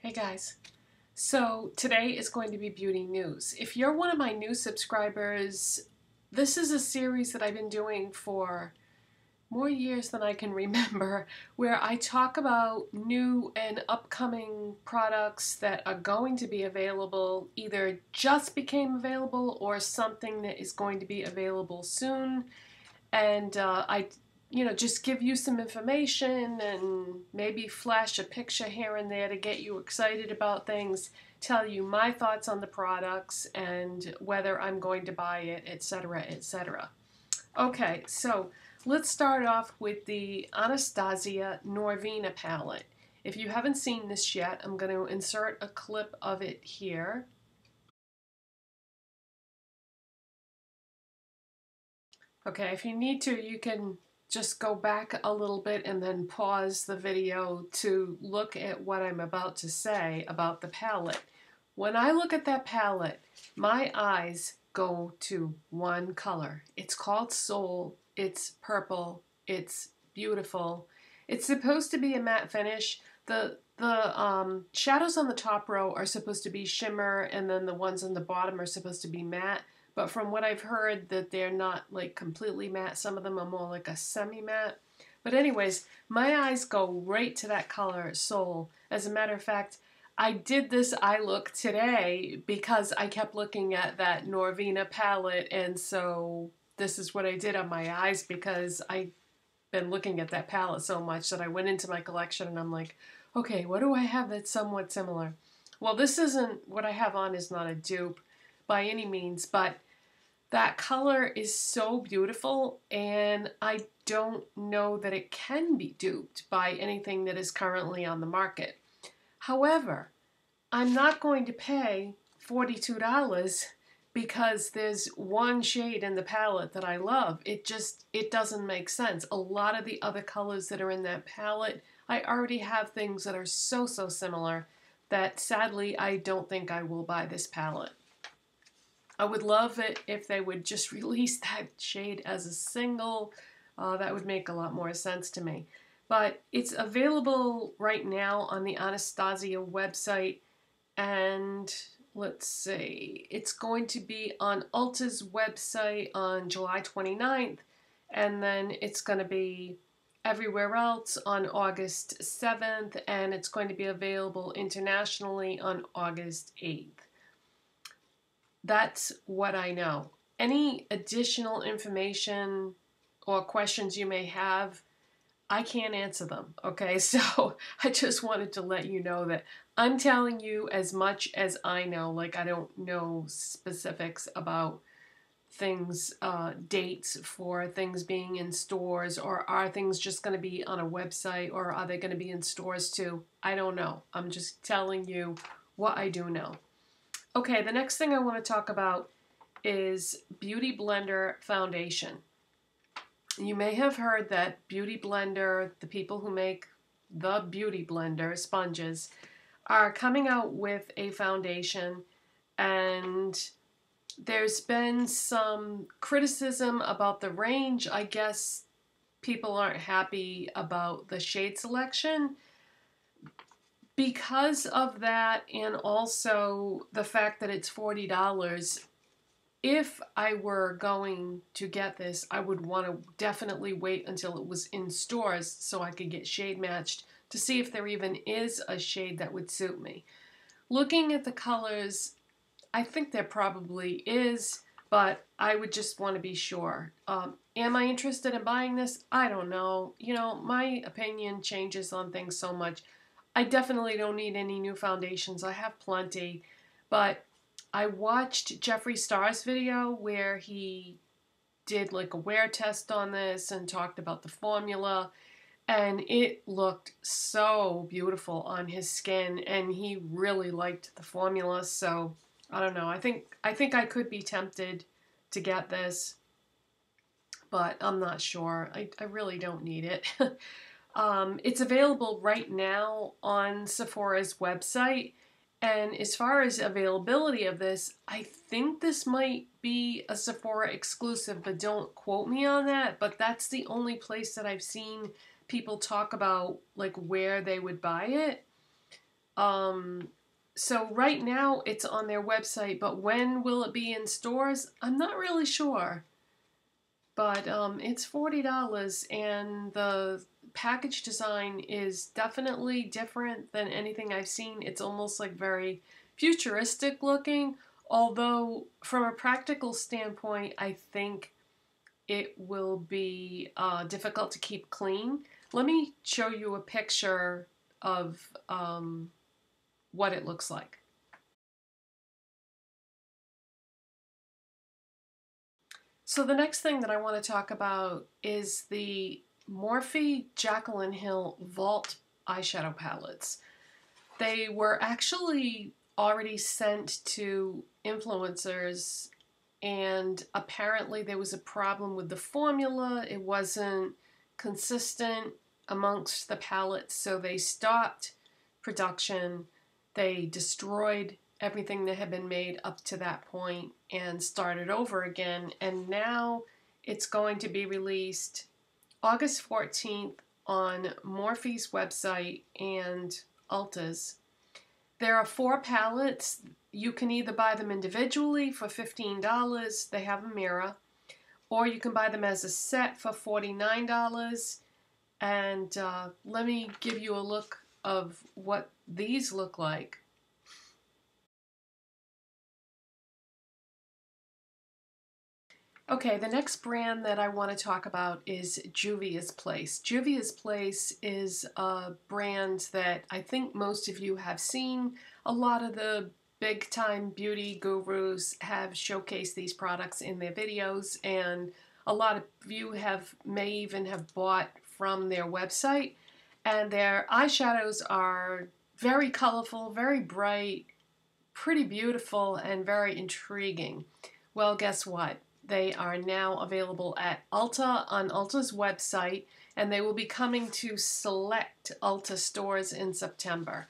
Hey guys, so today is going to be beauty news. If you're one of my new subscribers, this is a series that I've been doing for more years than I can remember, where I talk about new and upcoming products that are going to be available, either just became available or something that is going to be available soon. And I just give you some information and maybe flash a picture here and there to get you excited about things, tell you my thoughts on the products and whether I'm going to buy it, etc., etc. Okay, so let's start off with the Anastasia Norvina palette. If you haven't seen this yet, I'm going to insert a clip of it here. Okay, if you need to, you can just go back a little bit and then pause the video to look at what I'm about to say about the palette. When I look at that palette, my eyes go to one color. It's called Soul. It's purple. It's beautiful. It's supposed to be a matte finish. The shadows on the top row are supposed to be shimmer, and then the ones on the bottom are supposed to be matte. But from what I've heard, that they're not like completely matte. Some of them are more like a semi-matte. But anyways, my eyes go right to that color, Soul. As a matter of fact, I did this eye look today because I kept looking at that Norvina palette, and so this is what I did on my eyes because I've been looking at that palette so much that I went into my collection and I'm like, okay, what do I have that's somewhat similar? Well, this isn't, what I have on is not a dupe by any means, but that color is so beautiful, and I don't know that it can be duped by anything that is currently on the market. However, I'm not going to pay $42 because there's one shade in the palette that I love. It doesn't make sense. A lot of the other colors that are in that palette, I already have things that are so similar that sadly I don't think I will buy this palette. I would love it if they would just release that shade as a single. That would make a lot more sense to me. But it's available right now on the Anastasia website, and let's see, it's going to be on Ulta's website on July 29th, and then it's going to be everywhere else on August 7th, and it's going to be available internationally on August 8th. That's what I know. Any additional information or questions you may have, I can't answer them, okay? So I just wanted to let you know that I'm telling you as much as I know. Like, I don't know specifics about things, dates for things being in stores, or are things just going to be on a website, or are they going to be in stores too? I don't know. I'm just telling you what I do know. Okay, the next thing I want to talk about is Beautyblender foundation. You may have heard that Beautyblender, the people who make the Beautyblender sponges, are coming out with a foundation, and there's been some criticism about the range. I guess people aren't happy about the shade selection. Because of that, and also the fact that it's $40, if I were going to get this, I would want to definitely wait until it was in stores so I could get shade matched to see if there even is a shade that would suit me. Looking at the colors, I think there probably is, but I would just want to be sure. Am I interested in buying this? I don't know. You know, my opinion changes on things so much. I definitely don't need any new foundations. I have plenty. But I watched Jeffree Star's video where he did like a wear test on this and talked about the formula. And it looked so beautiful on his skin, and he really liked the formula. So I don't know. I think I could be tempted to get this, but I'm not sure. I really don't need it. It's available right now on Sephora's website, and as far as availability of this, I think this might be a Sephora exclusive, but don't quote me on that. But that's the only place that I've seen people talk about like where they would buy it. So right now it's on their website, but when will it be in stores? I'm not really sure. But it's $40 and the package design is definitely different than anything I've seen. It's almost like very futuristic looking, although from a practical standpoint, I think it will be difficult to keep clean. Let me show you a picture of what it looks like. So the next thing that I want to talk about is the Morphe Jaclyn Hill Vault eyeshadow palettes. They were actually already sent to influencers, and apparently there was a problem with the formula. It wasn't consistent amongst the palettes, so they stopped production. They destroyed everything that had been made up to that point and started over again. And now it's going to be released August 14th on Morphe's website and Ulta's. There are 4 palettes. You can either buy them individually for $15, they have a mirror, or you can buy them as a set for $49. And let me give you a look of what these look like. Okay, the next brand that I want to talk about is Juvia's Place. Juvia's Place is a brand that I think most of you have seen. A lot of the big time beauty gurus have showcased these products in their videos, and a lot of you may even have bought from their website. And their eyeshadows are very colorful, very bright, pretty beautiful, and very intriguing. Well, guess what? They are now available at Ulta on Ulta's website, and they will be coming to select Ulta stores in September.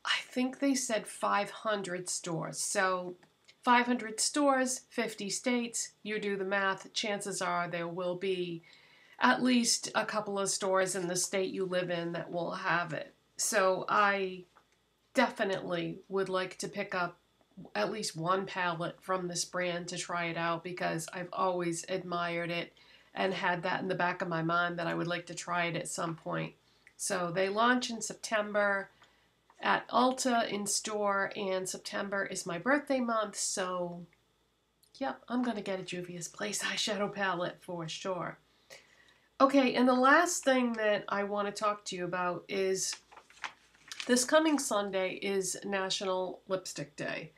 I think they said 500 stores. So 500 stores, 50 states, you do the math, chances are there will be at least a couple of stores in the state you live in that will have it. So I definitely would like to pick up at least one palette from this brand to try it out, because I've always admired it and had that in the back of my mind that I would like to try it at some point. So they launch in September at Ulta in store, and September is my birthday month, so yep, I'm going to get a Juvia's Place eyeshadow palette for sure. Okay, and the last thing that I want to talk to you about is this coming Sunday is National Lipstick Day.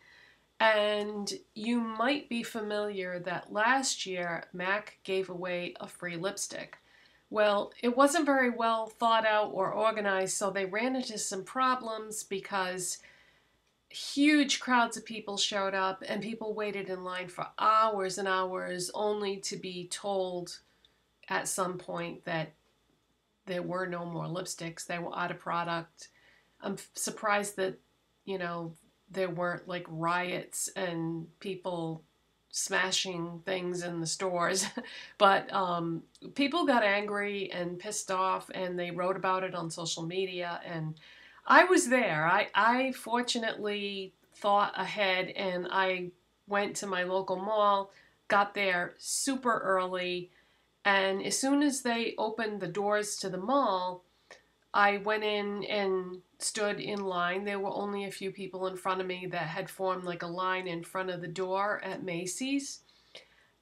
And you might be familiar that last year MAC gave away a free lipstick. Well, it wasn't very well thought out or organized, so they ran into some problems because huge crowds of people showed up and people waited in line for hours and hours only to be told at some point that there were no more lipsticks. They were out of product. I'm surprised that, you know, there weren't like riots and people smashing things in the stores. But people got angry and pissed off, and they wrote about it on social media, and I was there. I fortunately thought ahead, and I went to my local mall, got there super early, and as soon as they opened the doors to the mall, I went in and stood in line. There were only a few people in front of me that had formed like a line in front of the door at Macy's.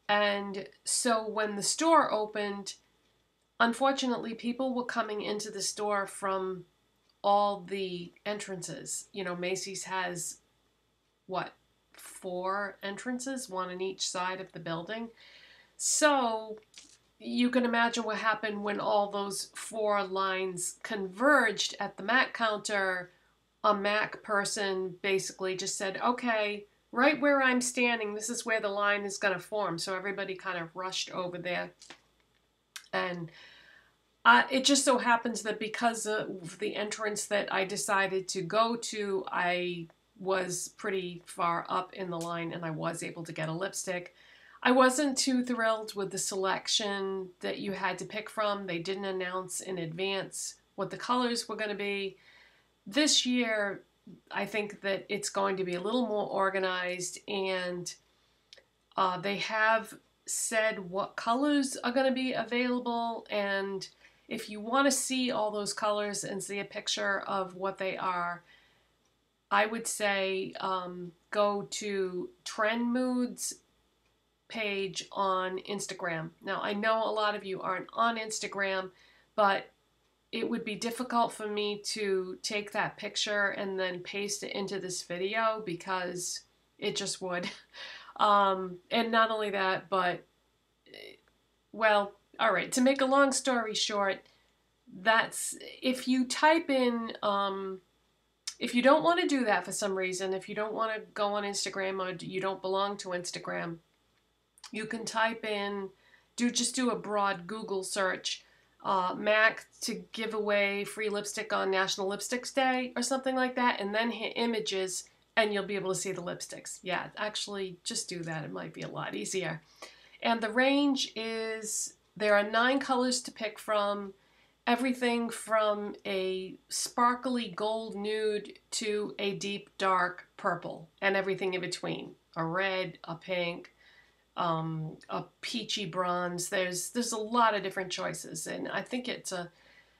And so when the store opened, unfortunately, people were coming into the store from all the entrances. You know, Macy's has, what, 4 entrances, one on each side of the building. So you can imagine what happened when all those 4 lines converged at the MAC counter. A MAC person basically just said, okay, right where I'm standing, this is where the line is going to form. So everybody kind of rushed over there. And it just so happens that because of the entrance that I decided to go to, I was pretty far up in the line and I was able to get a lipstick. I wasn't too thrilled with the selection that you had to pick from. They didn't announce in advance what the colors were going to be. This year, I think that it's going to be a little more organized, and they have said what colors are going to be available, and if you want to see all those colors and see a picture of what they are, I would say go to Trend Moods page on Instagram. Now, I know a lot of you aren't on Instagram, but it would be difficult for me to take that picture and then paste it into this video because it just would. And not only that, but, well, all right, to make a long story short, that's, if you type in, if you don't want to do that for some reason, if you don't want to go on Instagram or you don't belong to Instagram, you can type in, just do a broad Google search, MAC to give away free lipstick on National Lipsticks Day or something like that, and then hit images and you'll be able to see the lipsticks. Yeah, actually just do that. It might be a lot easier. And the range is, there are 9 colors to pick from, everything from a sparkly gold nude to a deep dark purple, and everything in between, a red, a pink, a peachy bronze. There's a lot of different choices, and I think it's a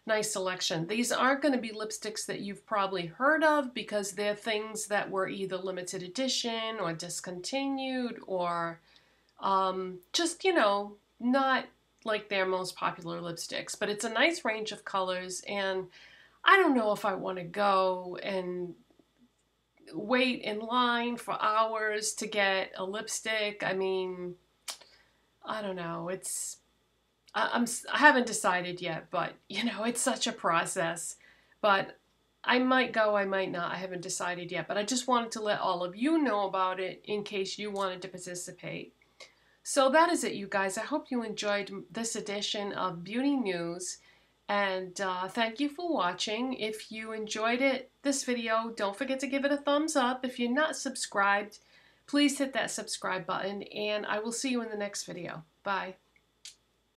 nice selection. These aren't going to be lipsticks that you've probably heard of because they're things that were either limited edition or discontinued or just, you know, not like their most popular lipsticks. But it's a nice range of colors, and I don't know if I want to go and wait in line for hours to get a lipstick. I mean, I don't know. I haven't decided yet, but you know, it's such a process. But I might go, I might not. I haven't decided yet, but I just wanted to let all of you know about it in case you wanted to participate. So that is it, you guys. I hope you enjoyed this edition of Beauty News. And thank you for watching. If you enjoyed this video, don't forget to give it a thumbs up. If you're not subscribed, please hit that subscribe button, and I will see you in the next video. Bye.